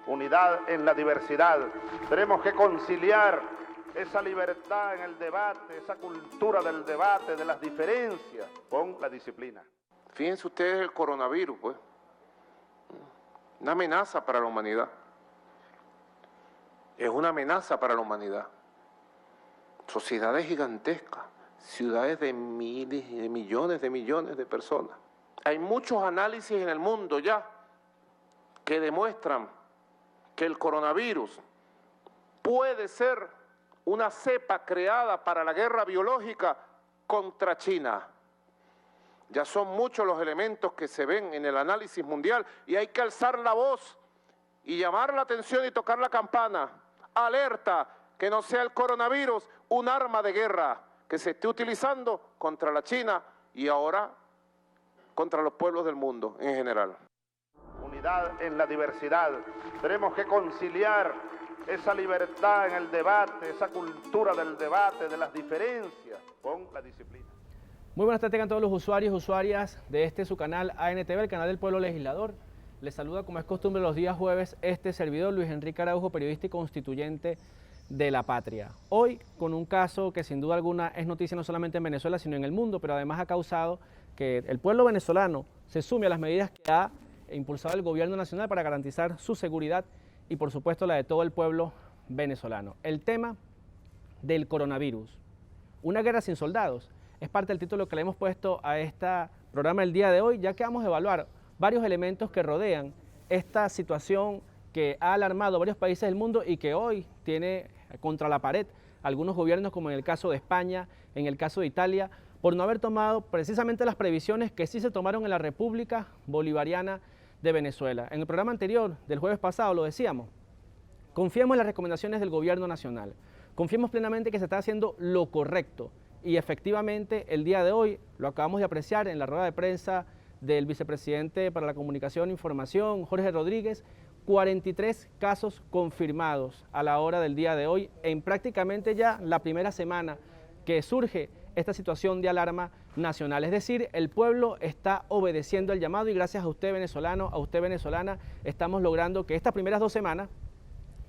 unidad en la diversidad. Tenemos que conciliar esa libertad en el debate, esa cultura del debate, de las diferencias, con la disciplina. Fíjense ustedes el coronavirus, pues, una amenaza para la humanidad. Es una amenaza para la humanidad. Sociedades gigantescas, ciudades de miles y de millones de personas. Hay muchos análisis en el mundo ya que demuestran que el coronavirus puede ser una cepa creada para la guerra biológica contra China. Ya son muchos los elementos que se ven en el análisis mundial y hay que alzar la voz y llamar la atención y tocar la campana. Alerta, que no sea el coronavirus un arma de guerra que se esté utilizando contra la China y ahora contra los pueblos del mundo en general. Unidad en la diversidad. Tenemos que conciliar esa libertad en el debate, esa cultura del debate, de las diferencias, con la disciplina. Muy buenas tardes a todos los usuarios y usuarias de su canal ANTV, el canal del Pueblo Legislador. Les saluda, como es costumbre, los días jueves este servidor, Luis Enrique Araujo, periodista y constituyente de La Patria. Hoy con un caso que sin duda alguna es noticia no solamente en Venezuela, sino en el mundo, pero además ha causado que el pueblo venezolano se sume a las medidas que ha impulsado el gobierno nacional para garantizar su seguridad y por supuesto la de todo el pueblo venezolano. El tema del coronavirus, una guerra sin soldados, es parte del título que le hemos puesto a este programa el día de hoy, ya que vamos a evaluar varios elementos que rodean esta situación que ha alarmado a varios países del mundo y que hoy tiene contra la pared algunos gobiernos, como en el caso de España, en el caso de Italia, por no haber tomado precisamente las previsiones que sí se tomaron en la República Bolivariana de Venezuela. En el programa anterior del jueves pasado lo decíamos, confiemos en las recomendaciones del gobierno nacional, confiemos plenamente que se está haciendo lo correcto y efectivamente el día de hoy lo acabamos de apreciar en la rueda de prensa del vicepresidente para la Comunicación e Información, Jorge Rodríguez, 43 casos confirmados a la hora del día de hoy, en prácticamente ya la primera semana que surge esta situación de alarma nacional. Es decir, el pueblo está obedeciendo el llamado y gracias a usted venezolano, a usted venezolana, estamos logrando que estas primeras 2 semanas,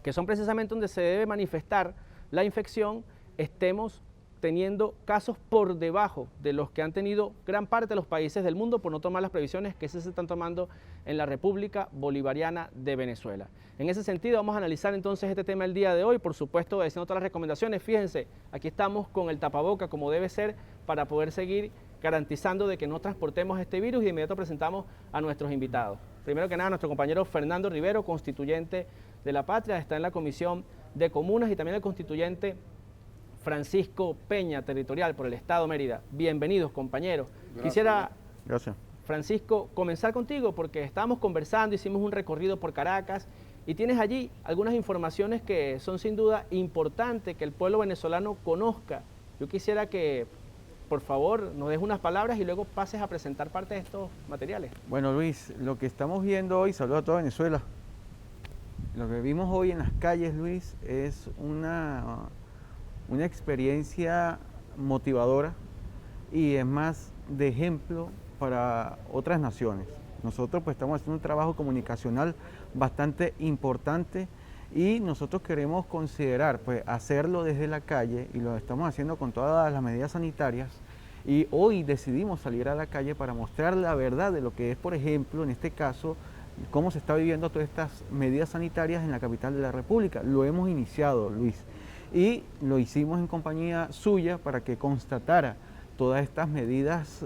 que son precisamente donde se debe manifestar la infección, estemos teniendo casos por debajo de los que han tenido gran parte de los países del mundo por no tomar las previsiones que se están tomando en la República Bolivariana de Venezuela. En ese sentido vamos a analizar entonces este tema el día de hoy, por supuesto obedeciendo todas las recomendaciones. Fíjense, aquí estamos con el tapaboca como debe ser para poder seguir garantizando de que no transportemos este virus y de inmediato presentamos a nuestros invitados. Primero que nada, nuestro compañero Fernando Rivero, constituyente de La Patria, está en la Comisión de Comunas y también el constituyente Francisco Peña, territorial por el Estado Mérida. Bienvenidos, compañeros. Quisiera, Francisco, comenzar contigo porque estábamos conversando, hicimos un recorrido por Caracas y tienes allí algunas informaciones que son sin duda importantes que el pueblo venezolano conozca. Yo quisiera que, por favor, nos des unas palabras y luego pases a presentar parte de estos materiales. Bueno, Luis, lo que estamos viendo hoy, saludo a toda Venezuela. Lo que vimos hoy en las calles, Luis, es una experiencia motivadora y es más de ejemplo para otras naciones. Nosotros pues estamos haciendo un trabajo comunicacional bastante importante y nosotros queremos considerar pues hacerlo desde la calle y lo estamos haciendo con todas las medidas sanitarias y hoy decidimos salir a la calle para mostrar la verdad de lo que es, por ejemplo, en este caso, cómo se está viviendo todas estas medidas sanitarias en la capital de la República. Lo hemos iniciado, Luis, y lo hicimos en compañía suya para que constatara todas estas medidas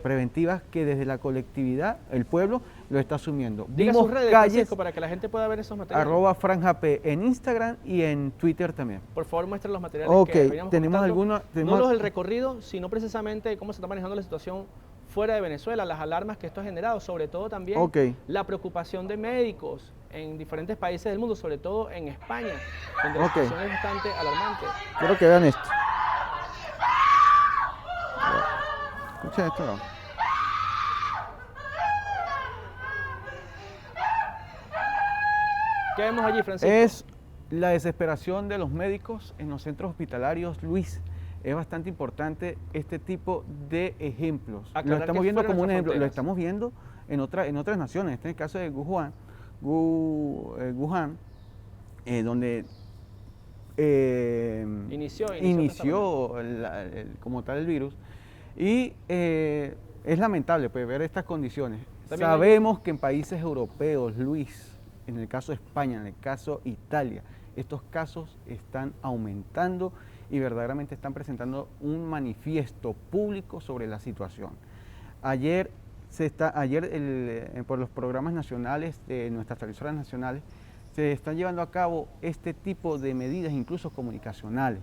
preventivas que desde la colectividad, el pueblo, lo está asumiendo. Diga sus redes, Francisco, para que la gente pueda ver esos materiales. @franjap en Instagram y en Twitter también. Por favor, muestra los materiales que veníamos tenemos algunos. No los del recorrido, sino precisamente cómo se está manejando la situación fuera de Venezuela, las alarmas que esto ha generado, sobre todo también la preocupación de médicos en diferentes países del mundo, sobre todo en España, donde la situación es bastante alarmante. Quiero que vean esto. Escuchen esto, ¿no? ¿Qué vemos allí, Francisco? Es la desesperación de los médicos en los centros hospitalarios, Luis. Es bastante importante este tipo de ejemplos. Lo estamos viendo como un ejemplo, lo estamos viendo en otras naciones, este es el caso de Wuhan, Wuhan, donde inició como tal el virus, y es lamentable pues, ver estas condiciones. Sabemos que en países europeos, Luis, en el caso de España, en el caso de Italia, estos casos están aumentando y verdaderamente están presentando un manifiesto público sobre la situación. Ayer, por los programas nacionales de nuestras televisoras nacionales, se están llevando a cabo este tipo de medidas, incluso comunicacionales.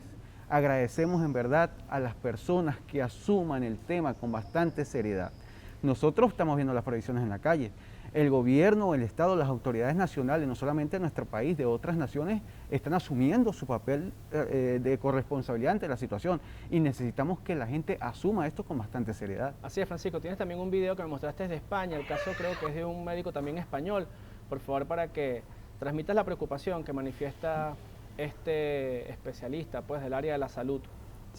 Agradecemos en verdad a las personas que asuman el tema con bastante seriedad. Nosotros estamos viendo las prohibiciones en la calle. El gobierno, el Estado, las autoridades nacionales, no solamente de nuestro país, de otras naciones, están asumiendo su papel de corresponsabilidad ante la situación y necesitamos que la gente asuma esto con bastante seriedad. Así es, Francisco. Tienes también un video que me mostraste desde España, el caso creo que es de un médico también español. Por favor, para que transmitas la preocupación que manifiesta este especialista pues, del área de la salud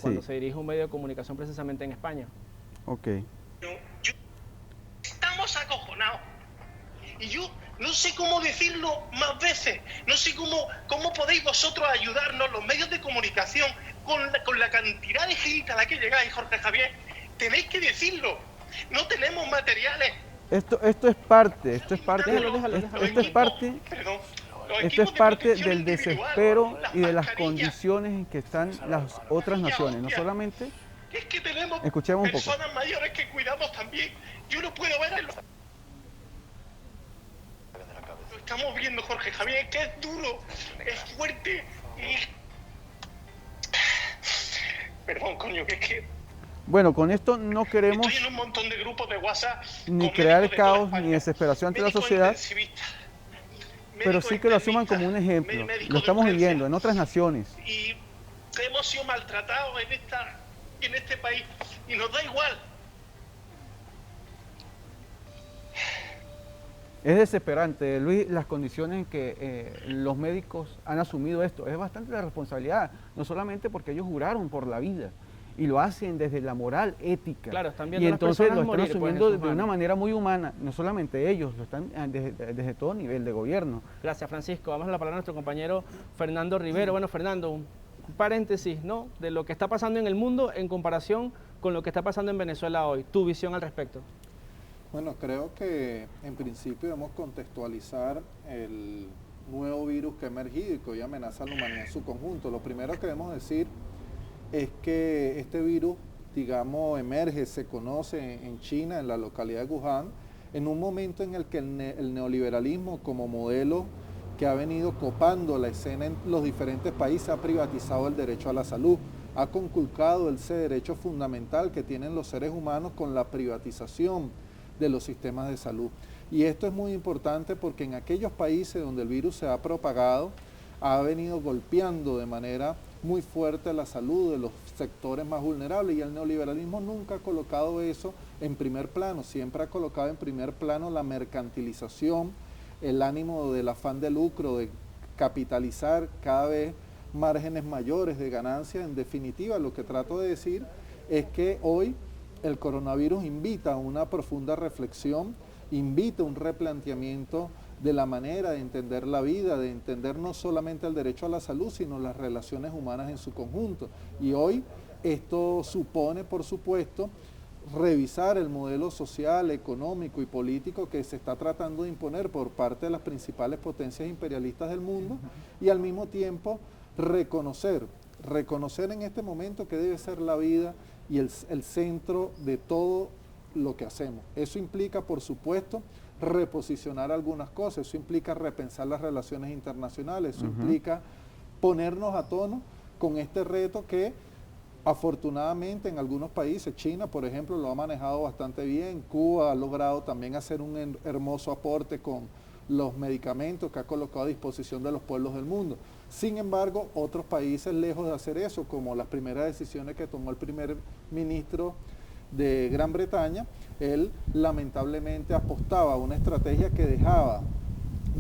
cuando se dirige a un medio de comunicación precisamente en España. Ok. Estamos acojonados. Y yo no sé cómo decirlo más veces, no sé cómo podéis vosotros ayudarnos, los medios de comunicación, con la cantidad de gente a la que llegáis, Jorge Javier. Tenéis que decirlo, no tenemos materiales. Esto es parte del desespero y de las condiciones en que están las otras naciones, no solamente. Es que tenemos Escuchemos un poco. personas mayores que cuidamos también. Yo no puedo verlo. Lo estamos viendo, Jorge Javier, que es duro, es fuerte y... Perdón, coño, que es que... Bueno, con esto no queremos estoy en un montón de grupos de WhatsApp ni crear caos ni desesperación ante la sociedad, pero sí que lo asuman como un ejemplo. Lo estamos viviendo en otras naciones. Y hemos sido maltratados en este país y nos da igual. Es desesperante, Luis, las condiciones en que los médicos han asumido esto. Es bastante la responsabilidad, no solamente porque ellos juraron por la vida, y lo hacen desde la moral ética. Claro, están viendo y las entonces lo personas están morir, asumiendo pues, de una manera muy humana, no solamente ellos, lo están desde todo nivel de gobierno. Gracias, Francisco. Vamos a la palabra a nuestro compañero Fernando Rivero. Bueno, Fernando, un paréntesis, ¿no?, de lo que está pasando en el mundo en comparación con lo que está pasando en Venezuela hoy. Tu visión al respecto. Bueno, creo que en principio debemos contextualizar el nuevo virus que ha emergido y que hoy amenaza a la humanidad en su conjunto. Lo primero que debemos decir es que este virus, digamos, emerge, se conoce en China, en la localidad de Wuhan, en un momento en el que el neoliberalismo como modelo que ha venido copando la escena en los diferentes países ha privatizado el derecho a la salud, ha conculcado ese derecho fundamental que tienen los seres humanos con la privatización de los sistemas de salud. Y esto es muy importante porque en aquellos países donde el virus se ha propagado, ha venido golpeando de manera muy fuerte la salud de los sectores más vulnerables y el neoliberalismo nunca ha colocado eso en primer plano, siempre ha colocado en primer plano la mercantilización, el ánimo del afán de lucro, de capitalizar cada vez márgenes mayores de ganancia. En definitiva, lo que trato de decir es que hoy el coronavirus invita a una profunda reflexión, invita a un replanteamiento de la manera de entender la vida, de entender no solamente el derecho a la salud, sino las relaciones humanas en su conjunto. Y hoy esto supone, por supuesto, revisar el modelo social, económico y político que se está tratando de imponer por parte de las principales potencias imperialistas del mundo y al mismo tiempo reconocer en este momento que debe ser la vida y el centro de todo lo que hacemos. Eso implica, por supuesto, reposicionar algunas cosas, eso implica repensar las relaciones internacionales, eso implica ponernos a tono con este reto que afortunadamente en algunos países, China por ejemplo lo ha manejado bastante bien, Cuba ha logrado también hacer un hermoso aporte con los medicamentos que ha colocado a disposición de los pueblos del mundo. Sin embargo, otros países lejos de hacer eso, como las primeras decisiones que tomó el primer ministro de Gran Bretaña, él lamentablemente apostaba a una estrategia que dejaba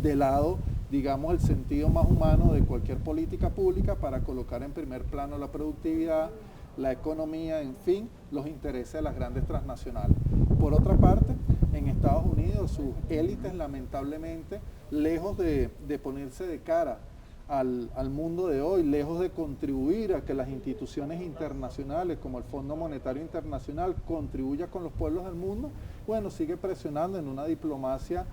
de lado, digamos, el sentido más humano de cualquier política pública para colocar en primer plano la productividad, la economía, en fin, los intereses de las grandes transnacionales. Por otra parte, en en Estados Unidos, sus élites lamentablemente, lejos de ponerse de cara al mundo de hoy, lejos de contribuir a que las instituciones internacionales como el Fondo Monetario Internacional contribuya con los pueblos del mundo, bueno, sigue presionando en una diplomacia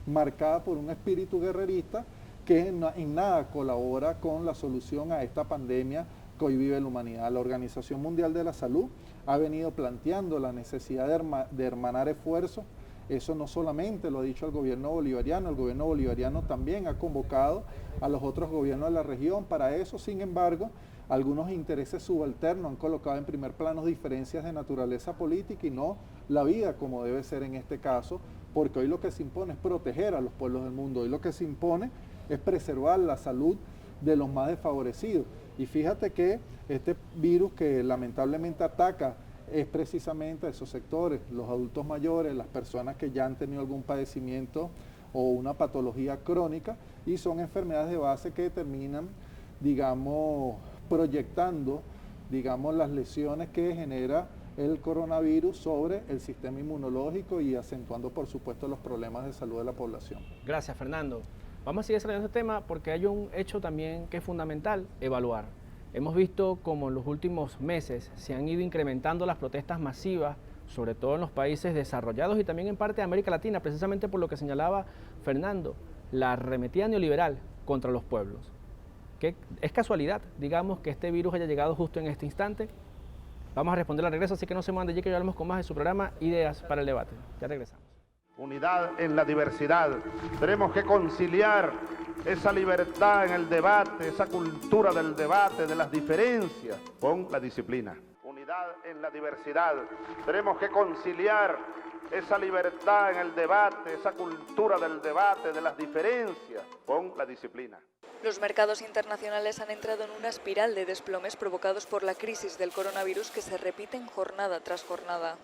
marcada por un espíritu guerrerista que en nada colabora con la solución a esta pandemia que hoy vive la humanidad. La Organización Mundial de la Salud ha venido planteando la necesidad de hermanar esfuerzos. Eso no solamente lo ha dicho el gobierno bolivariano también ha convocado a los otros gobiernos de la región para eso. Sin embargo, algunos intereses subalternos han colocado en primer plano diferencias de naturaleza política y no la vida como debe ser en este caso, porque hoy lo que se impone es proteger a los pueblos del mundo, hoy lo que se impone es preservar la salud de los más desfavorecidos. Y fíjate que este virus que lamentablemente ataca es precisamente a esos sectores, los adultos mayores, las personas que ya han tenido algún padecimiento o una patología crónica, y son enfermedades de base que terminan, digamos, proyectando, digamos, las lesiones que genera el coronavirus sobre el sistema inmunológico y acentuando, por supuesto, los problemas de salud de la población. Gracias, Fernando. Vamos a seguir desarrollando este tema porque hay un hecho también que es fundamental, evaluar. Hemos visto cómo en los últimos meses se han ido incrementando las protestas masivas, sobre todo en los países desarrollados y también en parte de América Latina, precisamente por lo que señalaba Fernando, la arremetida neoliberal contra los pueblos. ¿Qué es casualidad, digamos, que este virus haya llegado justo en este instante? Vamos a responder al regreso, así que no se mande ya que ya hablamos con más de su programa Ideas para el Debate. Ya regresamos. Unidad en la diversidad. Tenemos que conciliar esa libertad en el debate, esa cultura del debate, de las diferencias, con la disciplina. Unidad en la diversidad. Tenemos que conciliar esa libertad en el debate, esa cultura del debate, de las diferencias, con la disciplina. Los mercados internacionales han entrado en una espiral de desplomes provocados por la crisis del coronavirus que se repiten jornada tras jornada.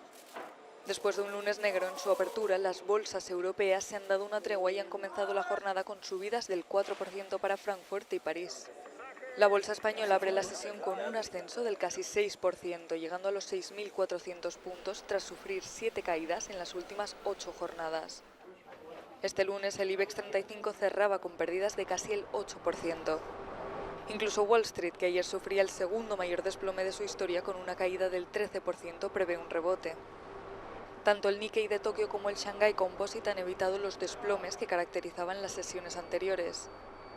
Después de un lunes negro en su apertura, las bolsas europeas se han dado una tregua y han comenzado la jornada con subidas del 4% para Frankfurt y París. La bolsa española abre la sesión con un ascenso del casi 6%, llegando a los 6.400 puntos tras sufrir 7 caídas en las últimas 8 jornadas. Este lunes el IBEX 35 cerraba con pérdidas de casi el 8%. Incluso Wall Street, que ayer sufría el segundo mayor desplome de su historia con una caída del 13%, prevé un rebote. Tanto el Nikkei de Tokio como el Shanghai Composite han evitado los desplomes que caracterizaban las sesiones anteriores.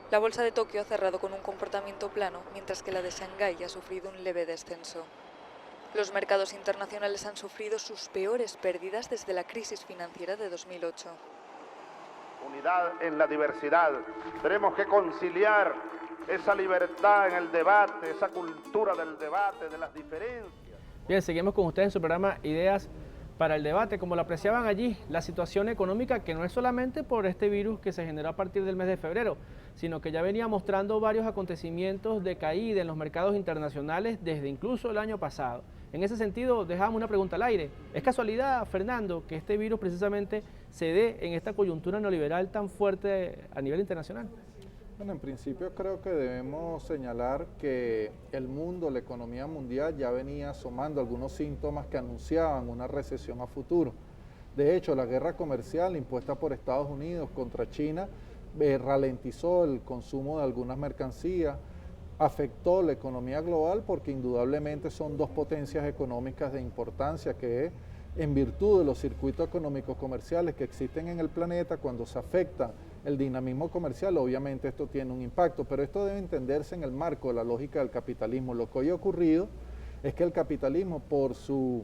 La bolsa de Tokio ha cerrado con un comportamiento plano, mientras que la de Shanghái ha sufrido un leve descenso. Los mercados internacionales han sufrido sus peores pérdidas desde la crisis financiera de 2008. Unidad en la diversidad. Tenemos que conciliar esa libertad en el debate, esa cultura del debate, de las diferencias. Bien, seguimos con ustedes en su programa Ideas para el Debate. Como lo apreciaban allí, la situación económica que no es solamente por este virus que se generó a partir del mes de febrero, sino que ya venía mostrando varios acontecimientos de caída en los mercados internacionales desde incluso el año pasado. En ese sentido, dejamos una pregunta al aire. ¿Es casualidad, Fernando, que este virus precisamente se dé en esta coyuntura neoliberal tan fuerte a nivel internacional? Bueno, en principio creo que debemos señalar que el mundo, la economía mundial ya venía asomando algunos síntomas que anunciaban una recesión a futuro. De hecho, la guerra comercial impuesta por Estados Unidos contra China ralentizó el consumo de algunas mercancías, afectó la economía global porque indudablemente son dos potencias económicas de importancia que en virtud de los circuitos económicos comerciales que existen en el planeta, cuando se afecta el dinamismo comercial, obviamente esto tiene un impacto, pero esto debe entenderse en el marco de la lógica del capitalismo. Lo que hoy ha ocurrido es que el capitalismo, por su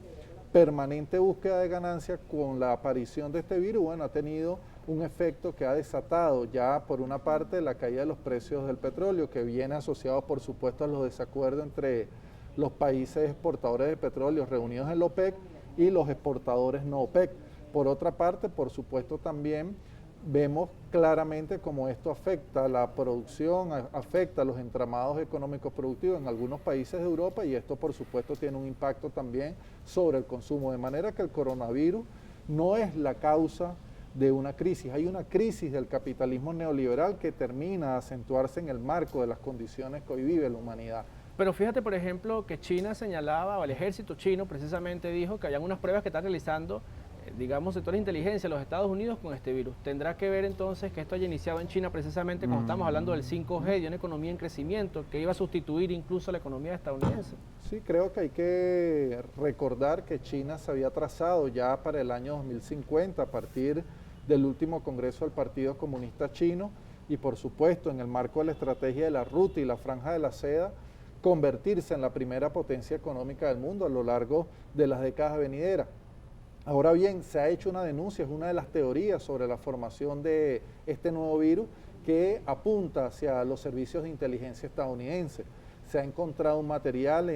permanente búsqueda de ganancias con la aparición de este virus, bueno, ha tenido un efecto que ha desatado ya por una parte la caída de los precios del petróleo, que viene asociado por supuesto a los desacuerdos entre los países exportadores de petróleo reunidos en la OPEC y los exportadores no OPEC. Por otra parte, por supuesto también vemos claramente cómo esto afecta la producción, afecta los entramados económicos productivos en algunos países de Europa y esto por supuesto tiene un impacto también sobre el consumo, de manera que el coronavirus no es la causa de una crisis, hay una crisis del capitalismo neoliberal que termina de acentuarse en el marco de las condiciones que hoy vive la humanidad. Pero fíjate, por ejemplo, que China señalaba, o el ejército chino precisamente dijo que habían unas pruebas que están realizando digamos, sectores de inteligencia de los Estados Unidos con este virus. ¿Tendrá que ver entonces que esto haya iniciado en China precisamente cuando estamos hablando del 5G, de una economía en crecimiento que iba a sustituir incluso a la economía estadounidense? Sí, creo que hay que recordar que China se había trazado ya para el año 2050 a partir del último congreso del Partido Comunista Chino y por supuesto en el marco de la estrategia de la ruta y la franja de la seda, convertirse en la primera potencia económica del mundo a lo largo de las décadas venideras. Ahora bien, se ha hecho una denuncia, es una de las teorías sobre la formación de este nuevo virus que apunta hacia los servicios de inteligencia estadounidenses. Se ha encontrado un material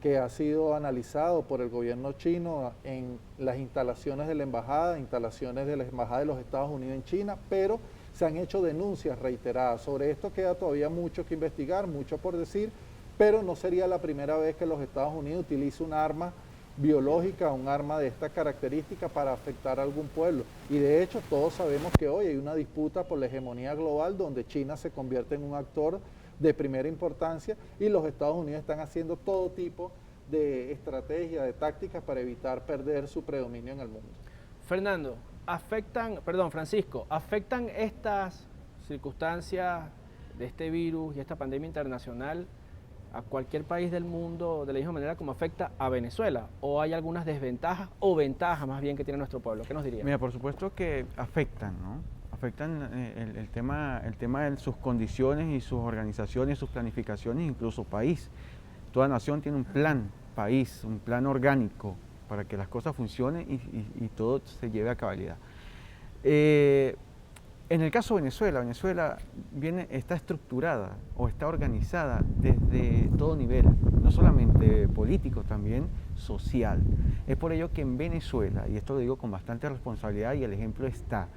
que ha sido analizado por el gobierno chino en las instalaciones de la embajada de los Estados Unidos en China, pero se han hecho denuncias reiteradas. Sobre esto queda todavía mucho que investigar, mucho por decir, pero no sería la primera vez que los Estados Unidos utiliza un arma biológica, un arma de esta característica para afectar a algún pueblo. Y de hecho todos sabemos que hoy hay una disputa por la hegemonía global donde China se convierte en un actor de primera importancia y los Estados Unidos están haciendo todo tipo de estrategias, de tácticas para evitar perder su predominio en el mundo. Francisco, ¿afectan estas circunstancias de este virus y esta pandemia internacional a cualquier país del mundo de la misma manera como afecta a Venezuela? ¿O hay algunas desventajas o ventajas más bien que tiene nuestro pueblo? ¿Qué nos diría? Mira, por supuesto que afectan, ¿no? Afectan el tema de sus condiciones y sus organizaciones, sus planificaciones, incluso país. Toda nación tiene un plan país, un plan orgánico para que las cosas funcionen y todo se lleve a cabalidad. En el caso de Venezuela, está estructurada o está organizada desde todo nivel, no solamente político, también social. Es por ello que en Venezuela, y esto lo digo con bastante responsabilidad y el ejemplo está,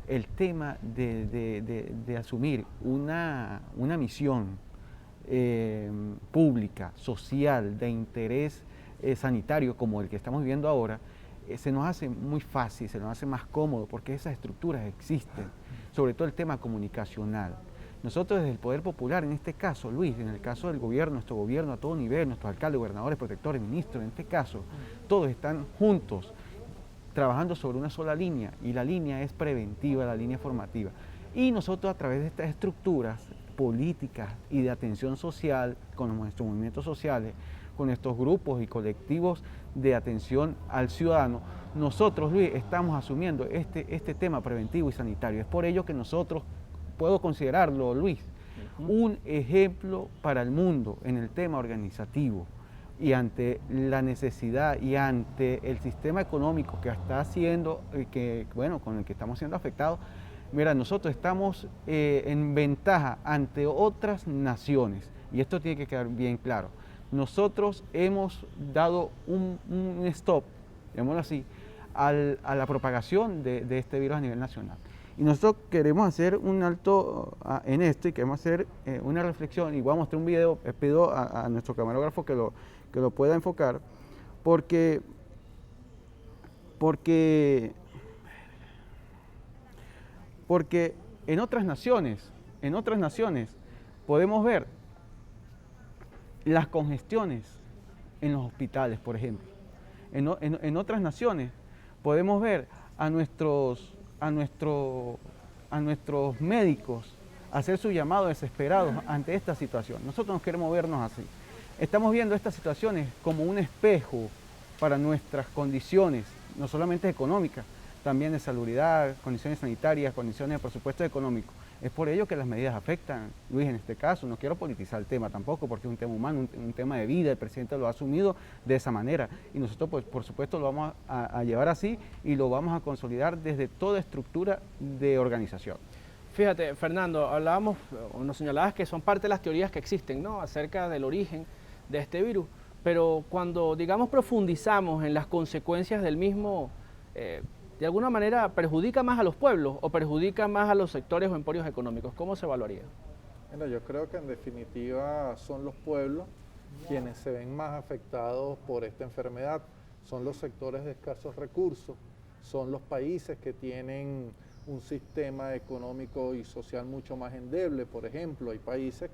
el tema de asumir una misión pública, social, de interés sanitario como el que estamos viviendo ahora, se nos hace muy fácil, se nos hace más cómodo porque esas estructuras existen, sobre todo el tema comunicacional. Nosotros desde el Poder Popular, en este caso, Luis, en el caso del gobierno, nuestro gobierno a todo nivel, nuestros alcaldes, gobernadores, protectores, ministros, en este caso, todos están juntos, trabajando sobre una sola línea, y la línea es preventiva, la línea formativa. Y nosotros a través de estas estructuras políticas y de atención social, con nuestros movimientos sociales, con estos grupos y colectivos de atención al ciudadano, nosotros, Luis, estamos asumiendo este tema preventivo y sanitario. Es por ello que nosotros, puedo considerarlo, Luis, un ejemplo para el mundo en el tema organizativo y ante la necesidad y ante el sistema económico que está haciendo, con el que estamos siendo afectados. Mira, nosotros estamos en ventaja ante otras naciones y esto tiene que quedar bien claro. Nosotros hemos dado un stop, llamémoslo así, a la propagación de este virus a nivel nacional. Y nosotros queremos hacer un alto en esto y queremos hacer una reflexión, y voy a mostrar un video. Pido a nuestro camarógrafo que lo pueda enfocar, porque en otras naciones podemos ver las congestiones en los hospitales, por ejemplo. En otras naciones podemos ver a nuestros médicos hacer su llamado desesperados ante esta situación. Nosotros no queremos vernos así. Estamos viendo estas situaciones como un espejo para nuestras condiciones, no solamente económicas, también de salubridad, condiciones sanitarias, condiciones de presupuesto económico. Es por ello que las medidas afectan, Luis, en este caso. No quiero politizar el tema tampoco, porque es un tema humano, un tema de vida. El presidente lo ha asumido de esa manera y nosotros, pues, por supuesto, lo vamos a llevar así y lo vamos a consolidar desde toda estructura de organización. Fíjate, Fernando, nos señalabas que son parte de las teorías que existen, ¿no?, acerca del origen de este virus, pero cuando, digamos, profundizamos en las consecuencias del mismo, de alguna manera perjudica más a los pueblos o perjudica más a los sectores o emporios económicos. ¿Cómo se evaluaría? Bueno, yo creo que en definitiva son los pueblos quienes se ven más afectados por esta enfermedad. Son los sectores de escasos recursos, son los países que tienen un sistema económico y social mucho más endeble. Por ejemplo, hay países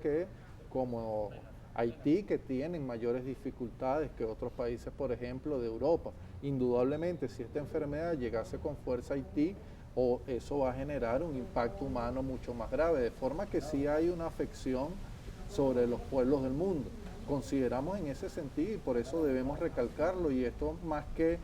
como Haití que tienen mayores dificultades que otros países, por ejemplo, de Europa. indudablemente si esta enfermedad llegase con fuerza a Haití, o eso va a generar un impacto humano mucho más grave, de forma que sí hay una afección sobre los pueblos del mundo. Consideramos en ese sentido y por eso debemos recalcarlo, y esto más que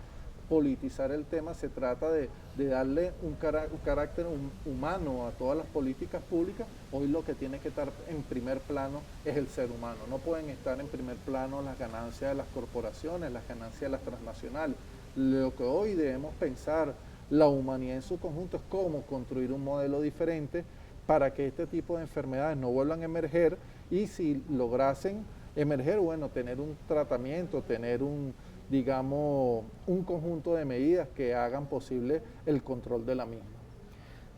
politizar el tema, se trata de darle un carácter humano a todas las políticas públicas. Hoy lo que tiene que estar en primer plano es el ser humano, no pueden estar en primer plano las ganancias de las corporaciones, las ganancias de las transnacionales. Lo que hoy debemos pensar la humanidad en su conjunto es cómo construir un modelo diferente para que este tipo de enfermedades no vuelvan a emerger, y si lograsen emerger, bueno, tener un tratamiento, tener digamos, un conjunto de medidas que hagan posible el control de la misma.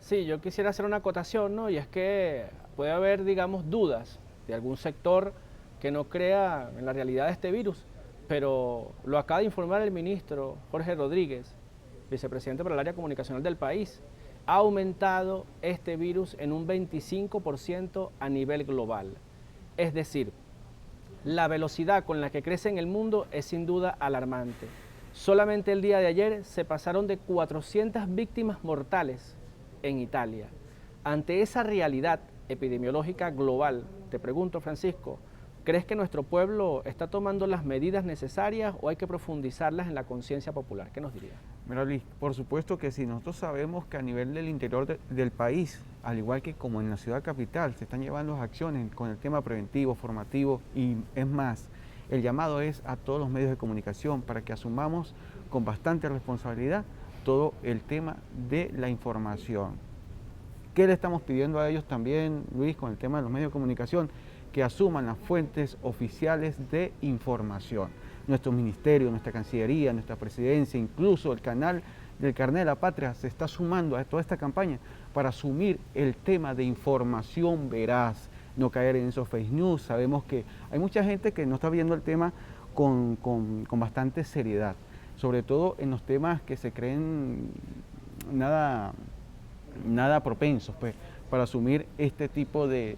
Sí, yo quisiera hacer una acotación, ¿no? Y es que puede haber, digamos, dudas de algún sector que no crea en la realidad de este virus, pero lo acaba de informar el ministro Jorge Rodríguez, vicepresidente para el área comunicacional del país. Ha aumentado este virus en un 25% a nivel global. Es decir, la velocidad con la que crece en el mundo es sin duda alarmante. Solamente el día de ayer se pasaron de 400 víctimas mortales en Italia. Ante esa realidad epidemiológica global, te pregunto, Francisco, ¿crees que nuestro pueblo está tomando las medidas necesarias o hay que profundizarlas en la conciencia popular? ¿Qué nos diría? Mira, Luis, por supuesto que sí. Nosotros sabemos que a nivel del interior del país, al igual que como en la ciudad capital, se están llevando acciones con el tema preventivo, formativo, y es más, el llamado es a todos los medios de comunicación para que asumamos con bastante responsabilidad todo el tema de la información. ¿Qué le estamos pidiendo a ellos también, Luis, con el tema de los medios de comunicación? Que asuman las fuentes oficiales de información. Nuestro ministerio, nuestra Cancillería, nuestra Presidencia, incluso el canal del Carnet de la Patria se está sumando a toda esta campaña para asumir el tema de información veraz, no caer en esos fake news. Sabemos que hay mucha gente que no está viendo el tema con bastante seriedad, sobre todo en los temas que se creen nada propensos pues, para asumir este tipo de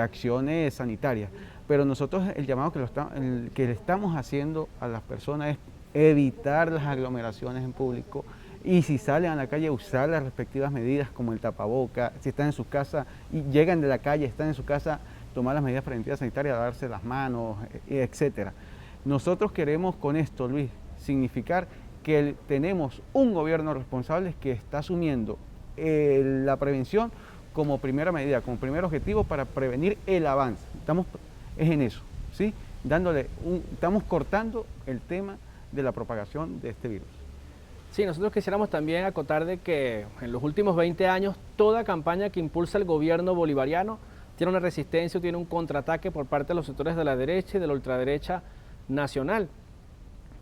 acciones sanitarias. Pero nosotros el llamado que le estamos haciendo a las personas es evitar las aglomeraciones en público, y si salen a la calle usar las respectivas medidas como el tapaboca. Si están en su casa y llegan de la calle, están en su casa, tomar las medidas preventivas sanitarias, lavarse las manos, etcétera. Nosotros queremos con esto, Luis, significar que tenemos un gobierno responsable que está asumiendo la prevención como primera medida, como primer objetivo para prevenir el avance. Es en eso, ¿sí? Estamos cortando el tema de la propagación de este virus. Sí, nosotros quisiéramos también acotar de que en los últimos 20 años toda campaña que impulsa el gobierno bolivariano tiene una resistencia o tiene un contraataque por parte de los sectores de la derecha y de la ultraderecha nacional.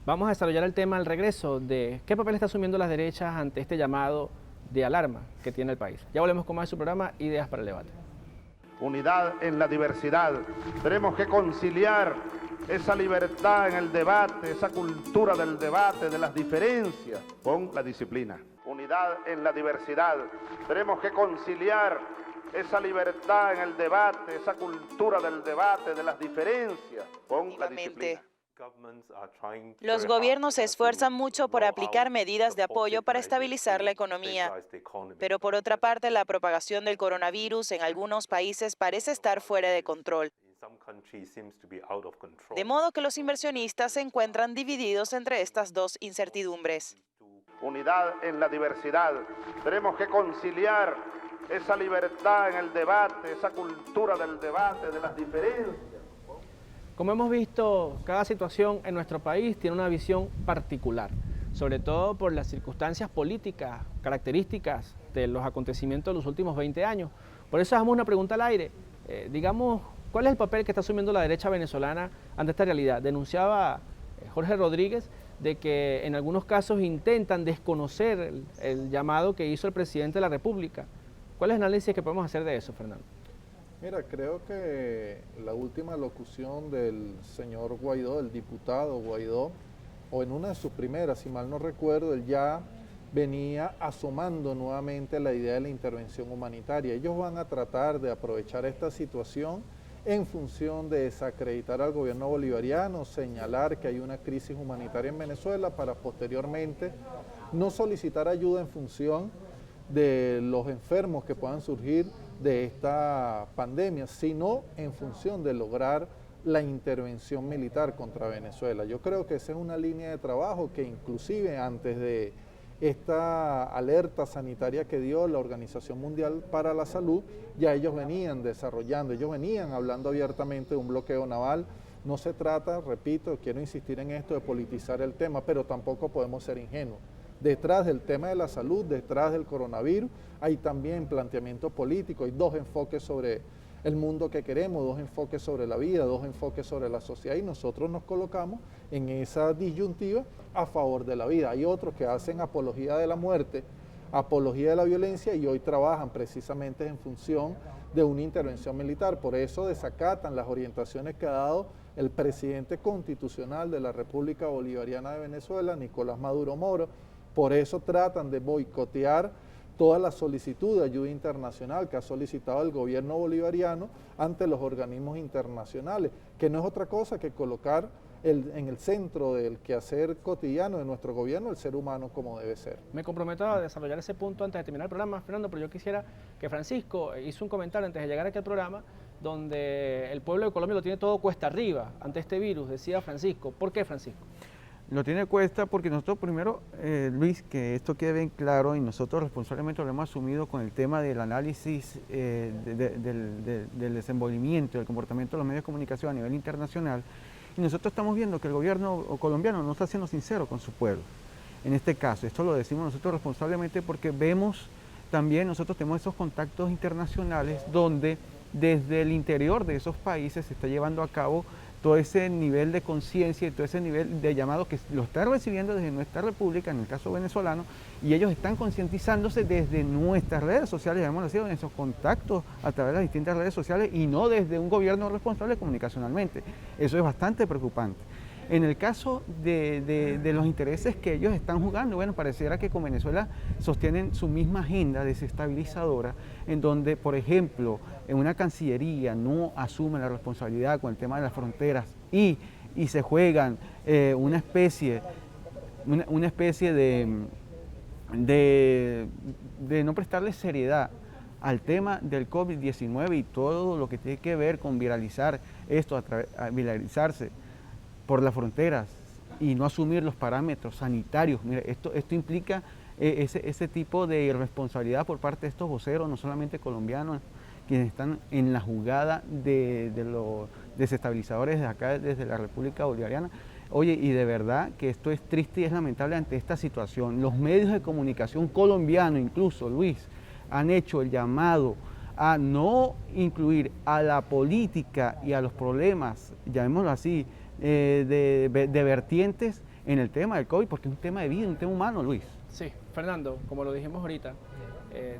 Vamos a desarrollar el tema al regreso de qué papel está asumiendo las derechas ante este llamado de alarma que tiene el país. Ya volvemos con más de su programa Ideas para el Debate. Unidad en la diversidad. Tenemos que conciliar esa libertad en el debate, esa cultura del debate, de las diferencias, con la disciplina. Unidad en la diversidad. Tenemos que conciliar esa libertad en el debate, esa cultura del debate, de las diferencias, con la disciplina. Los gobiernos se esfuerzan mucho por aplicar medidas de apoyo para estabilizar la economía, pero por otra parte la propagación del coronavirus en algunos países parece estar fuera de control. De modo que los inversionistas se encuentran divididos entre estas dos incertidumbres. Unidad en la diversidad. Tenemos que conciliar esa libertad en el debate, esa cultura del debate, de las diferencias. Como hemos visto, cada situación en nuestro país tiene una visión particular, sobre todo por las circunstancias políticas, características de los acontecimientos de los últimos 20 años. Por eso hacemos una pregunta al aire. Digamos, ¿cuál es el papel que está asumiendo la derecha venezolana ante esta realidad? Denunciaba Jorge Rodríguez de que en algunos casos intentan desconocer el llamado que hizo el presidente de la República. ¿Cuál es el análisis que podemos hacer de eso, Fernando? Mira, creo que la última locución del señor Guaidó, el diputado Guaidó, o en una de sus primeras, si mal no recuerdo, él ya venía asomando nuevamente la idea de la intervención humanitaria. Ellos van a tratar de aprovechar esta situación en función de desacreditar al gobierno bolivariano, señalar que hay una crisis humanitaria en Venezuela para posteriormente no solicitar ayuda en función de los enfermos que puedan surgir de esta pandemia, sino en función de lograr la intervención militar contra Venezuela. Yo creo que esa es una línea de trabajo que inclusive antes de esta alerta sanitaria que dio la Organización Mundial para la Salud, ya ellos venían desarrollando, ellos venían hablando abiertamente de un bloqueo naval. No se trata, repito, quiero insistir en esto, de politizar el tema, pero tampoco podemos ser ingenuos. Detrás del tema de la salud, detrás del coronavirus, hay también planteamiento político, hay dos enfoques sobre el mundo que queremos, dos enfoques sobre la vida, dos enfoques sobre la sociedad, y nosotros nos colocamos en esa disyuntiva a favor de la vida. Hay otros que hacen apología de la muerte, apología de la violencia, y hoy trabajan precisamente en función de una intervención militar. Por eso desacatan las orientaciones que ha dado el presidente constitucional de la República Bolivariana de Venezuela, Nicolás Maduro Moro. Por eso tratan de boicotear toda la solicitud de ayuda internacional que ha solicitado el gobierno bolivariano ante los organismos internacionales, que no es otra cosa que colocar en el centro del quehacer cotidiano de nuestro gobierno el ser humano como debe ser. Me comprometo a desarrollar ese punto antes de terminar el programa, Fernando, pero yo quisiera que Francisco hizo un comentario antes de llegar aquí al programa donde el pueblo de Colombia lo tiene todo cuesta arriba ante este virus, decía Francisco. ¿Por qué, Francisco? Lo tiene cuesta porque nosotros primero, Luis, que esto quede bien claro, y nosotros responsablemente lo hemos asumido con el tema del análisis del desenvolvimiento, del comportamiento de los medios de comunicación a nivel internacional, y nosotros estamos viendo que el gobierno colombiano no está siendo sincero con su pueblo. En este caso, esto lo decimos nosotros responsablemente porque vemos también, nosotros tenemos esos contactos internacionales donde desde el interior de esos países se está llevando a cabo todo ese nivel de conciencia y todo ese nivel de llamado que lo está recibiendo desde nuestra república, en el caso venezolano, y ellos están concientizándose desde nuestras redes sociales, llamémoslo así, en esos contactos a través de las distintas redes sociales y no desde un gobierno responsable comunicacionalmente. Eso es bastante preocupante. En el caso de los intereses que ellos están jugando, bueno, pareciera que con Venezuela sostienen su misma agenda desestabilizadora, en donde, por ejemplo, en una Cancillería no asume la responsabilidad con el tema de las fronteras y se juegan una especie de no prestarle seriedad al tema del COVID-19 y todo lo que tiene que ver con viralizar esto, viralizarse por las fronteras y no asumir los parámetros sanitarios. Mira, esto implica ese tipo de irresponsabilidad por parte de estos voceros, no solamente colombianos, quienes están en la jugada de los desestabilizadores de acá, desde la República Bolivariana. Oye, y de verdad que esto es triste y es lamentable ante esta situación. Los medios de comunicación colombianos, incluso, Luis, han hecho el llamado a no incluir a la política y a los problemas, llamémoslo así, de vertientes en el tema del COVID, porque es un tema de vida, un tema humano, Luis. Sí, Fernando, como lo dijimos ahorita,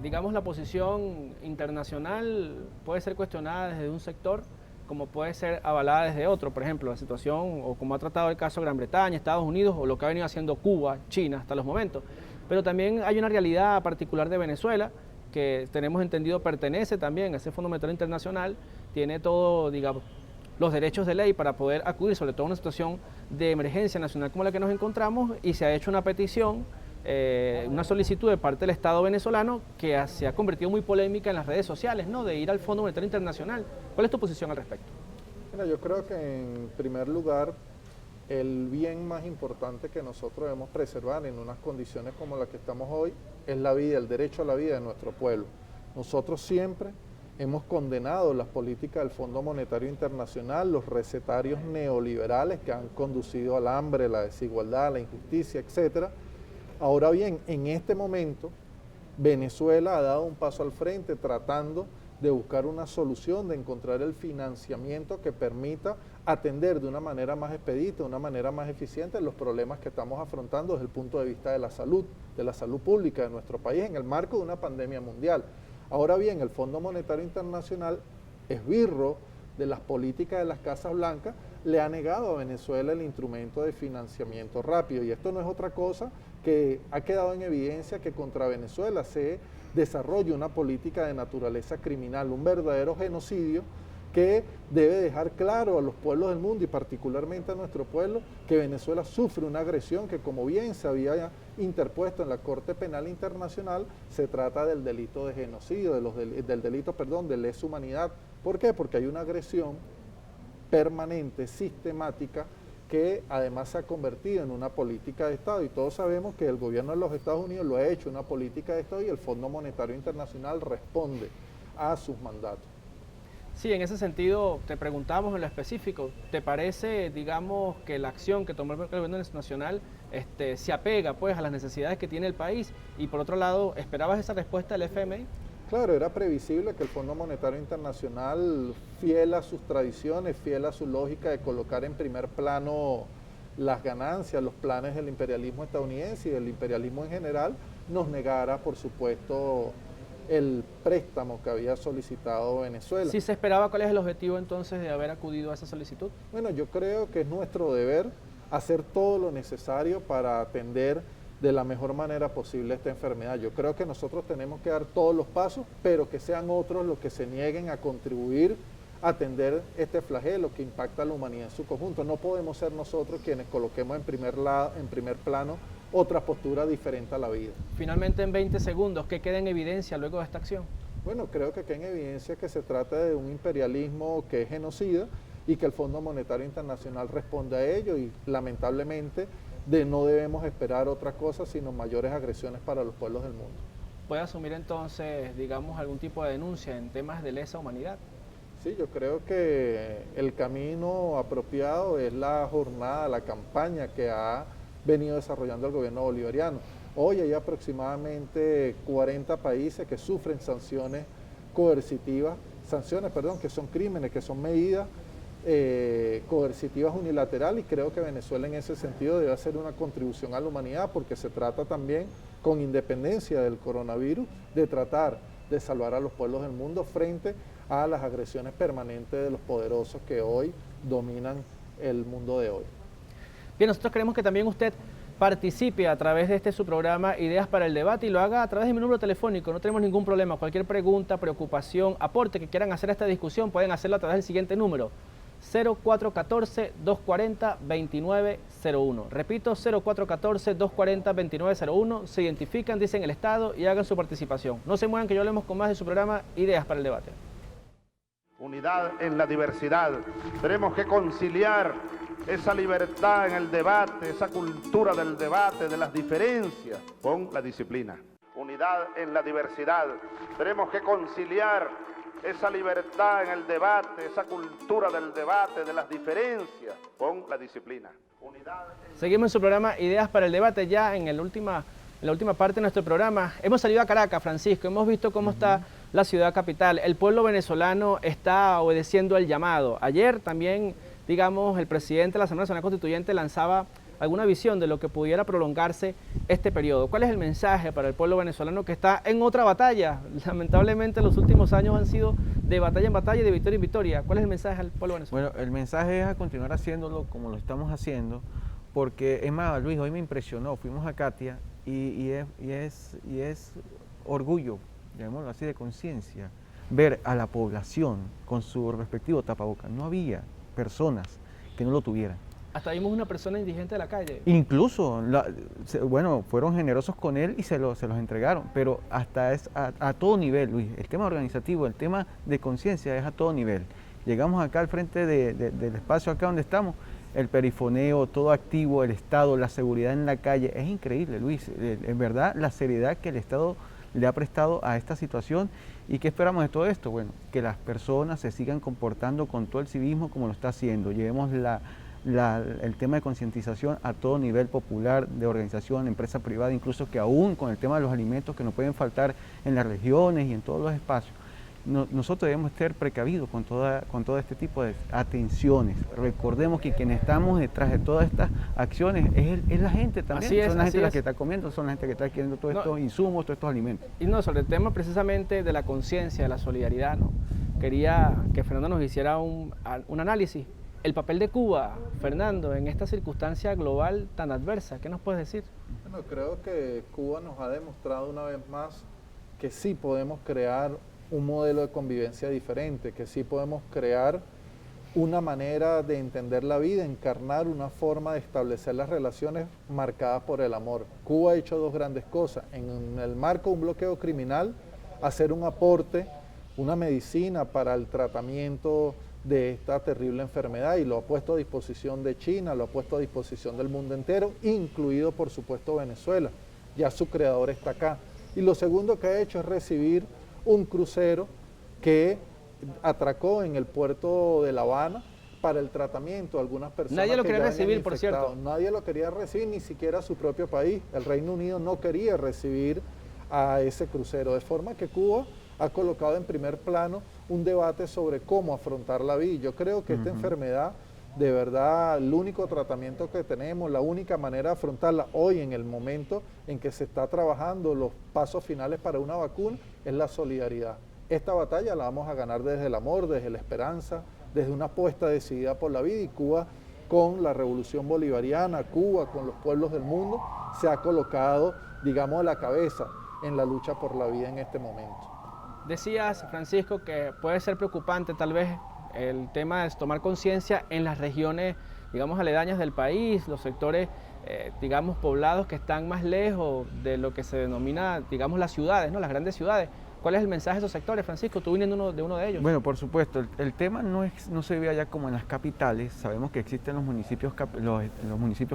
digamos la posición internacional puede ser cuestionada desde un sector como puede ser avalada desde otro. Por ejemplo, la situación o como ha tratado el caso Gran Bretaña, Estados Unidos o lo que ha venido haciendo Cuba, China hasta los momentos. Pero también hay una realidad particular de Venezuela que tenemos entendido pertenece también a ese Fondo Monetario Internacional, tiene todo, digamos, los derechos de ley para poder acudir, sobre todo en una situación de emergencia nacional como la que nos encontramos, y se ha hecho una petición, una solicitud de parte del Estado venezolano que se ha convertido muy polémica en las redes sociales, ¿no?, de ir al Fondo Monetario Internacional. ¿Cuál es tu posición al respecto? Mira, yo creo que en primer lugar el bien más importante que nosotros debemos preservar en unas condiciones como las que estamos hoy es la vida, el derecho a la vida de nuestro pueblo. Nosotros siempre hemos condenado las políticas del Fondo Monetario Internacional, los recetarios neoliberales que han conducido al hambre, la desigualdad, la injusticia, etc. Ahora bien, en este momento, Venezuela ha dado un paso al frente tratando de buscar una solución, de encontrar el financiamiento que permita atender de una manera más expedita, de una manera más eficiente los problemas que estamos afrontando desde el punto de vista de la salud pública de nuestro país en el marco de una pandemia mundial. Ahora bien, el Fondo Monetario Internacional, esbirro de las políticas de las Casas Blancas, le ha negado a Venezuela el instrumento de financiamiento rápido. Y esto no es otra cosa que ha quedado en evidencia que contra Venezuela se desarrolla una política de naturaleza criminal, un verdadero genocidio que debe dejar claro a los pueblos del mundo y particularmente a nuestro pueblo que Venezuela sufre una agresión que, como bien se había interpuesto en la Corte Penal Internacional, se trata del delito de genocidio, del delito de lesa humanidad. ¿Por qué? Porque hay una agresión permanente, sistemática, que además se ha convertido en una política de Estado, y todos sabemos que el gobierno de los Estados Unidos lo ha hecho una política de Estado y el Fondo Monetario Internacional responde a sus mandatos. Sí, en ese sentido te preguntamos en lo específico, ¿te parece, digamos, que la acción que tomó el gobierno nacional se apega pues a las necesidades que tiene el país? Y por otro lado, ¿esperabas esa respuesta del FMI? Claro, era previsible que el Fondo Monetario Internacional, fiel a sus tradiciones, fiel a su lógica de colocar en primer plano las ganancias, los planes del imperialismo estadounidense y del imperialismo en general, nos negara, por supuesto, el préstamo que había solicitado Venezuela. ¿Sí se esperaba? ¿Cuál es el objetivo entonces de haber acudido a esa solicitud? Bueno, yo creo que es nuestro deber hacer todo lo necesario para atender de la mejor manera posible esta enfermedad. Yo creo que nosotros tenemos que dar todos los pasos, pero que sean otros los que se nieguen a contribuir a atender este flagelo que impacta a la humanidad en su conjunto. No podemos ser nosotros quienes coloquemos en primer plano otra postura diferente a la vida. Finalmente, en 20 segundos, ¿qué queda en evidencia luego de esta acción? Bueno, creo que queda en evidencia que se trata de un imperialismo que es genocida y que el Fondo Monetario Internacional responde a ello, y lamentablemente no debemos esperar otra cosa sino mayores agresiones para los pueblos del mundo. ¿Puede asumir entonces, digamos, algún tipo de denuncia en temas de lesa humanidad? Sí, yo creo que el camino apropiado es la jornada, la campaña que ha venido desarrollando el gobierno bolivariano. Hoy hay aproximadamente 40 países que sufren sanciones coercitivas, que son crímenes, que son medidas coercitivas unilaterales, y creo que Venezuela en ese sentido debe hacer una contribución a la humanidad, porque se trata también, con independencia del coronavirus, de tratar de salvar a los pueblos del mundo frente a las agresiones permanentes de los poderosos que hoy dominan el mundo de hoy. Bien, nosotros queremos que también usted participe a través de su programa Ideas para el Debate, y lo haga a través de mi número telefónico. No tenemos ningún problema. Cualquier pregunta, preocupación, aporte que quieran hacer a esta discusión, pueden hacerlo a través del siguiente número: 0414-240-2901. Repito, 0414-240-2901. Se identifican, dicen el estado y hagan su participación. No se muevan, que yo hablemos con más de su programa Ideas para el Debate. Unidad en la diversidad. Tenemos que conciliar esa libertad en el debate, esa cultura del debate, de las diferencias, con la disciplina. Unidad en la diversidad. Tenemos que conciliar esa libertad en el debate, esa cultura del debate, de las diferencias, con la disciplina. Seguimos en su programa Ideas para el Debate, ya en la última parte de nuestro programa. Hemos salido a Caracas, Francisco, hemos visto cómo está la ciudad capital. El pueblo venezolano está obedeciendo el llamado. Ayer también, digamos, el presidente de la Asamblea Nacional Constituyente lanzaba alguna visión de lo que pudiera prolongarse este periodo. ¿Cuál es el mensaje para el pueblo venezolano que está en otra batalla? Lamentablemente los últimos años han sido de batalla en batalla y de victoria en victoria. ¿Cuál es el mensaje al pueblo venezolano? Bueno, el mensaje es a continuar haciéndolo como lo estamos haciendo, porque es más, Luis, hoy me impresionó, fuimos a Katia y es orgullo, llamémoslo así, de conciencia, ver a la población con su respectivo tapabocas. No había personas que no lo tuvieran. Hasta vimos una persona indigente de la calle. Incluso, bueno, fueron generosos con él y se los entregaron, pero hasta es a todo nivel, Luis. El tema organizativo, el tema de conciencia es a todo nivel. Llegamos acá al frente del espacio acá donde estamos, el perifoneo, todo activo, el Estado, la seguridad en la calle, es increíble, Luis. En verdad, la seriedad que el Estado le ha prestado a esta situación. ¿Y qué esperamos de todo esto? Bueno, que las personas se sigan comportando con todo el civismo como lo está haciendo. Llevemos el tema de concientización a todo nivel popular, de organización, empresa privada, incluso que aún con el tema de los alimentos que no pueden faltar en las regiones y en todos los espacios, nosotros debemos estar precavidos con todo este tipo de atenciones. Recordemos que quienes estamos detrás de todas estas acciones es la gente también. Son la gente que está comiendo, son la gente que está adquiriendo todos estos insumos, todos estos alimentos. Y no, sobre el tema precisamente de la conciencia, de la solidaridad, ¿no? Quería que Fernando nos hiciera un análisis. El papel de Cuba, Fernando, en esta circunstancia global tan adversa, ¿qué nos puedes decir? Bueno, creo que Cuba nos ha demostrado una vez más que sí podemos crear un modelo de convivencia diferente, que sí podemos crear una manera de entender la vida, encarnar una forma de establecer las relaciones marcadas por el amor. Cuba ha hecho dos grandes cosas: en el marco de un bloqueo criminal, hacer un aporte, una medicina para el tratamiento de esta terrible enfermedad, y lo ha puesto a disposición de China, lo ha puesto a disposición del mundo entero, incluido por supuesto Venezuela. Ya su creador está acá. Y lo segundo que ha hecho es recibir un crucero que atracó en el puerto de La Habana para el tratamiento de algunas personas. Nadie lo que quería ya recibir, venían por infectados. cierto. Nadie lo quería recibir, ni siquiera su propio país. El Reino Unido no quería recibir a ese crucero, de forma que Cuba ha colocado en primer plano un debate sobre cómo afrontar la vida. Yo creo que esta enfermedad, de verdad, el único tratamiento que tenemos, la única manera de afrontarla hoy, en el momento en que se está trabajando los pasos finales para una vacuna, es la solidaridad. Esta batalla la vamos a ganar desde el amor, desde la esperanza, desde una apuesta decidida por la vida, y Cuba, con la revolución bolivariana, Cuba con los pueblos del mundo, se ha colocado, digamos, a la cabeza en la lucha por la vida en este momento. Decías, Francisco, que puede ser preocupante tal vez el tema de tomar conciencia en las regiones, digamos, aledañas del país, los sectores, digamos, poblados que están más lejos de lo que se denomina, digamos, las ciudades, ¿no? Las grandes ciudades. ¿Cuál es el mensaje de esos sectores, Francisco? Tú viniendo de uno de ellos. Bueno, por supuesto, el tema no se ve allá como en las capitales. Sabemos que existen los municipios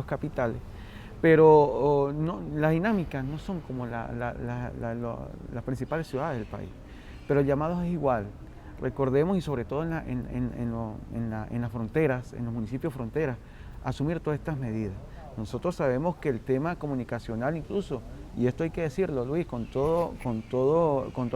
capitales, pero las dinámicas no son como las principales ciudades del país. Pero el llamado es igual. Recordemos, y sobre todo en las fronteras, en los municipios fronteras, asumir todas estas medidas. Nosotros sabemos que el tema comunicacional incluso, y esto hay que decirlo, Luis, con toda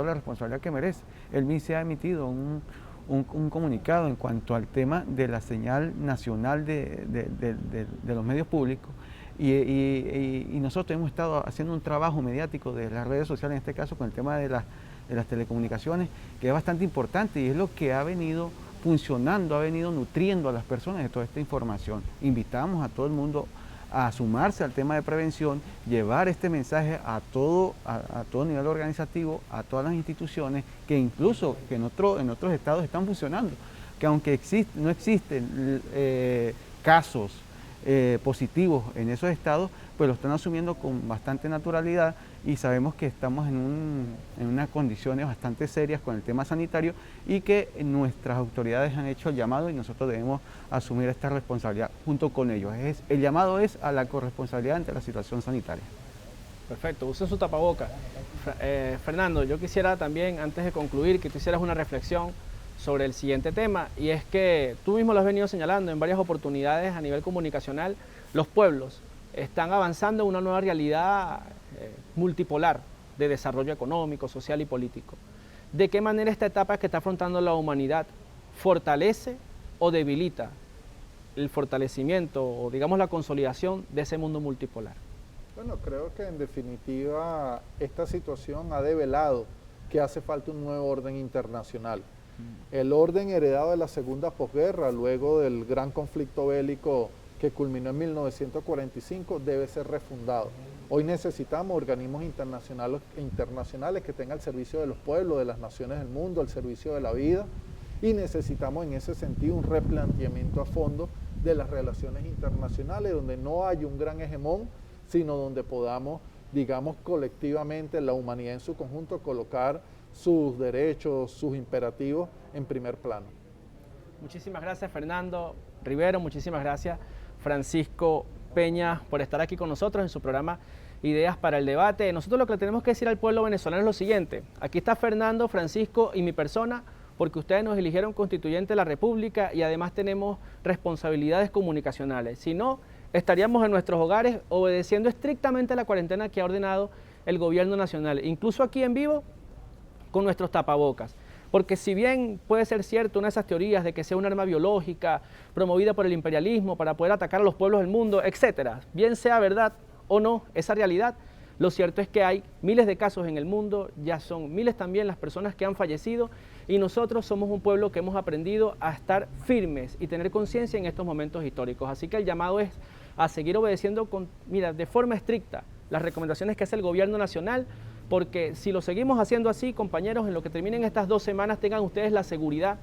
la responsabilidad que merece, el MINSA ha emitido un comunicado en cuanto al tema de la señal nacional de los medios públicos, y nosotros hemos estado haciendo un trabajo mediático de las redes sociales, en este caso con el tema de las telecomunicaciones, que es bastante importante y es lo que ha venido funcionando, ha venido nutriendo a las personas de toda esta información. Invitamos a todo el mundo a sumarse al tema de prevención, llevar este mensaje a todo nivel organizativo, a todas las instituciones, que incluso que en otros estados están funcionando, que aunque no existen casos positivos en esos estados, pues lo están asumiendo con bastante naturalidad, y sabemos que estamos en unas condiciones bastante serias con el tema sanitario, y que nuestras autoridades han hecho el llamado y nosotros debemos asumir esta responsabilidad junto con ellos. El llamado es a la corresponsabilidad ante la situación sanitaria. Perfecto, usen su tapaboca. Fernando, yo quisiera también, antes de concluir, que tú hicieras una reflexión sobre el siguiente tema, y es que tú mismo lo has venido señalando en varias oportunidades a nivel comunicacional. Los pueblos están avanzando en una nueva realidad multipolar de desarrollo económico, social y político. ¿De qué manera esta etapa que está afrontando la humanidad fortalece o debilita el fortalecimiento o, digamos, la consolidación de ese mundo multipolar? Bueno, creo que en definitiva esta situación ha develado que hace falta un nuevo orden internacional. El orden heredado de la segunda posguerra, luego del gran conflicto bélico que culminó en 1945, debe ser refundado. Hoy necesitamos organismos internacionales que tengan el servicio de los pueblos, de las naciones del mundo, al servicio de la vida, y necesitamos en ese sentido un replanteamiento a fondo de las relaciones internacionales, donde no hay un gran hegemón, sino donde podamos, digamos, colectivamente, la humanidad en su conjunto, colocar sus derechos, sus imperativos en primer plano. Muchísimas gracias, Fernando Rivero, muchísimas gracias, Francisco Peña, por estar aquí con nosotros en su programa Ideas para el Debate. Nosotros lo que le tenemos que decir al pueblo venezolano es lo siguiente: aquí está Fernando, Francisco y mi persona, porque ustedes nos eligieron constituyente de la República y además tenemos responsabilidades comunicacionales. Si no, estaríamos en nuestros hogares obedeciendo estrictamente la cuarentena que ha ordenado el gobierno nacional, incluso aquí en vivo, con nuestros tapabocas. Porque si bien puede ser cierto una de esas teorías de que sea un arma biológica promovida por el imperialismo para poder atacar a los pueblos del mundo, etcétera, bien sea verdad o no esa realidad, lo cierto es que hay miles de casos en el mundo, ya son miles también las personas que han fallecido, y nosotros somos un pueblo que hemos aprendido a estar firmes y tener conciencia en estos momentos históricos. Así que el llamado es a seguir obedeciendo de forma estricta las recomendaciones que hace el gobierno nacional, porque si lo seguimos haciendo así, compañeros, en lo que terminen estas 2 semanas, tengan ustedes la seguridad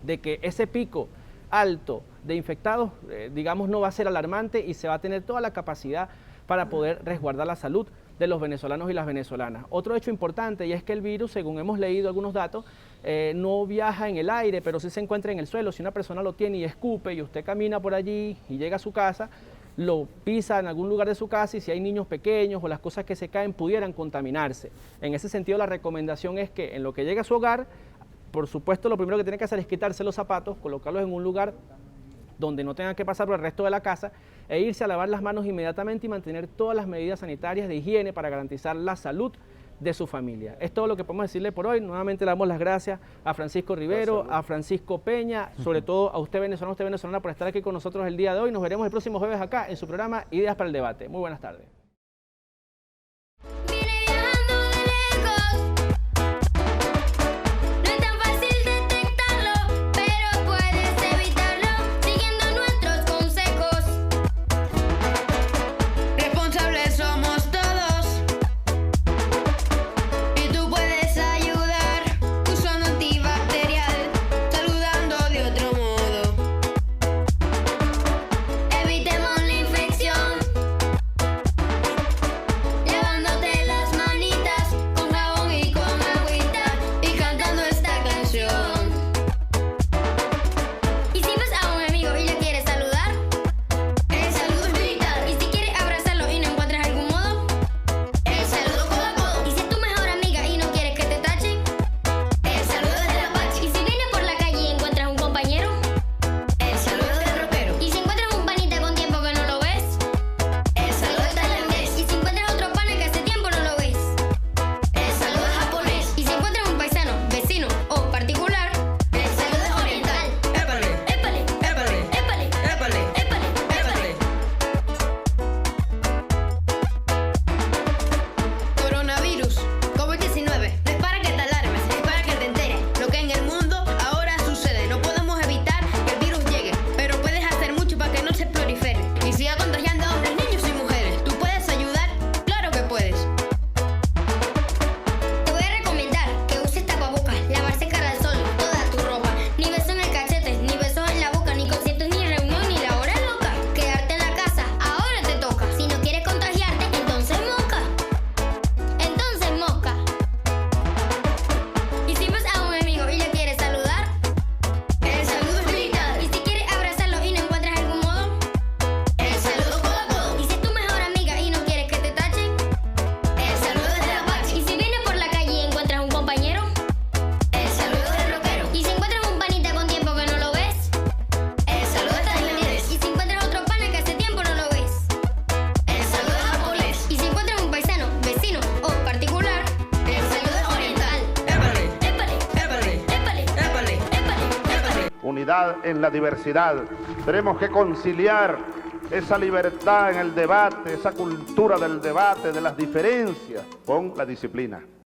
de que ese pico alto de infectados, digamos, no va a ser alarmante y se va a tener toda la capacidad para poder resguardar la salud de los venezolanos y las venezolanas. Otro hecho importante, y es que el virus, según hemos leído algunos datos, no viaja en el aire, pero sí se encuentra en el suelo. Si una persona lo tiene y escupe y usted camina por allí y llega a su casa, lo pisa en algún lugar de su casa y si hay niños pequeños o las cosas que se caen pudieran contaminarse. En ese sentido, la recomendación es que en lo que llegue a su hogar, por supuesto, lo primero que tiene que hacer es quitarse los zapatos, colocarlos en un lugar donde no tenga que pasar por el resto de la casa e irse a lavar las manos inmediatamente y mantener todas las medidas sanitarias de higiene para garantizar la salud de su familia. Es todo lo que podemos decirle por hoy. Nuevamente le damos las gracias a Francisco Rivero, a Francisco Peña, sobre todo a usted venezolana por estar aquí con nosotros el día de hoy. Nos veremos el próximo jueves acá en su programa Ideas para el Debate. Muy buenas tardes. Unidad en la diversidad. Tenemos que conciliar esa libertad en el debate, esa cultura del debate, de las diferencias, con la disciplina.